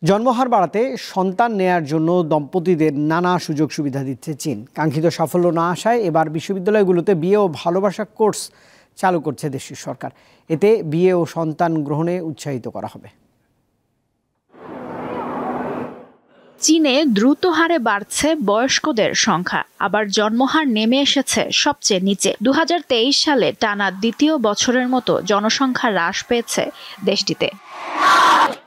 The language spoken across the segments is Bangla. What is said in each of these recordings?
জন্মহার বাড়াতে সন্তান নেয়ার জন্য দম্পতিদের নানা সুযোগ সুবিধা দিচ্ছে চীন। কাঙ্ক্ষিত সাফল্য না আসায় এবার বিশ্ববিদ্যালয়গুলোতে বিয়ে ও ভালোবাসা কোর্স চালু করছে দেশটির সরকার। এতে বিয়ে ও সন্তান গ্রহণে উৎসাহিত করা হবে। চীনে দ্রুত হারে বাড়ছে বয়স্কদের সংখ্যা, আবার জন্মহার নেমে এসেছে সবচেয়ে নিচে। 2023 সালে টানা দ্বিতীয় বছরের মতো জনসংখ্যা হ্রাস পেয়েছে দেশটিতে।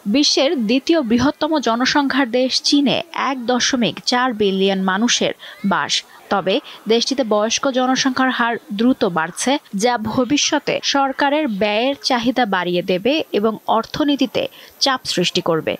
বিশ্বের দ্বিতীয় বৃহত্তম জনসংখ্যার দেশ চীনে 1.4 বিলিয়ন মানুষের বাস। তবে দেশটিতে বয়স্ক জনসংখ্যার হার দ্রুত বাড়ছে, যা ভবিষ্যতে সরকারের ব্যয়ের চাহিদা বাড়িয়ে দেবে এবং অর্থনীতিতে চাপ সৃষ্টি করবে।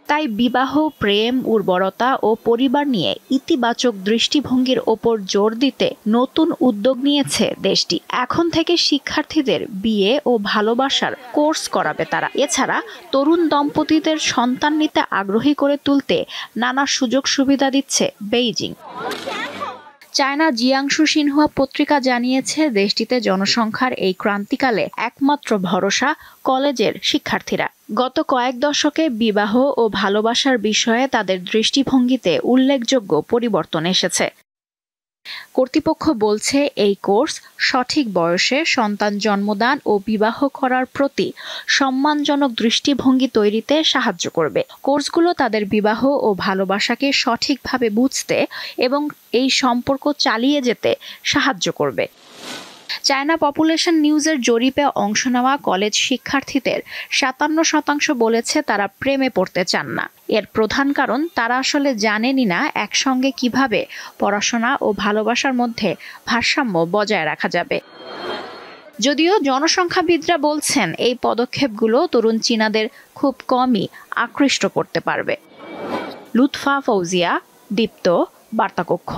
তাই বিবাহ, প্রেম, উর্বরতা ও পরিবার নিয়ে ইতিবাচক দৃষ্টিভঙ্গির ওপর জোর দিতে নতুন উদ্যোগ নিয়েছে দেশটি। এখন থেকে শিক্ষার্থীদের বিয়ে ও ভালোবাসার কোর্স করাবে তারা। এছাড়া তরুণ দম্পতিদের সন্তান নিতে আগ্রহী করে তুলতে নানা সুযোগ সুবিধা দিচ্ছে বেইজিং। চায়না জিয়াংশু সিনহুয়া পত্রিকা জানিয়েছে, দেশটিতে জনসংখ্যার এই ক্রান্তিকালে একমাত্র ভরসা কলেজের শিক্ষার্থীরা। গত কয়েক দশকে বিবাহ ও ভালোবাসার বিষয়ে তাদের দৃষ্টিভঙ্গিতে উল্লেখযোগ্য পরিবর্তন এসেছে। কর্তৃপক্ষ বলছে, এই কোর্স সঠিক বয়সে সন্তান জন্মদান ও বিবাহ করার প্রতি সম্মানজনক দৃষ্টিভঙ্গি তৈরিতে সাহায্য করবে। কোর্সগুলো তাদের বিবাহ ও ভালোবাসাকে সঠিকভাবে বুঝতে এবং এই সম্পর্ক চালিয়ে যেতে সাহায্য করবে। চায়না পপুলেশন নিউজের জরিপে অংশ নেওয়া কলেজ শিক্ষার্থীদের 57% বলেছে তারা প্রেমে পড়তে চান না। এর প্রধান কারণ, তারা আসলে জানেনই না একসঙ্গে কিভাবে পড়াশোনা ও ভালোবাসার মধ্যে ভারসাম্য বজায় রাখা যাবে। যদিও জনসংখ্যাবিদরা বলছেন, এই পদক্ষেপগুলো তরুণ চীনাদের খুব কমই আকৃষ্ট করতে পারবে। লুৎফা ফৌজিয়া, দীপ্ত, বার্তাকক্ষ।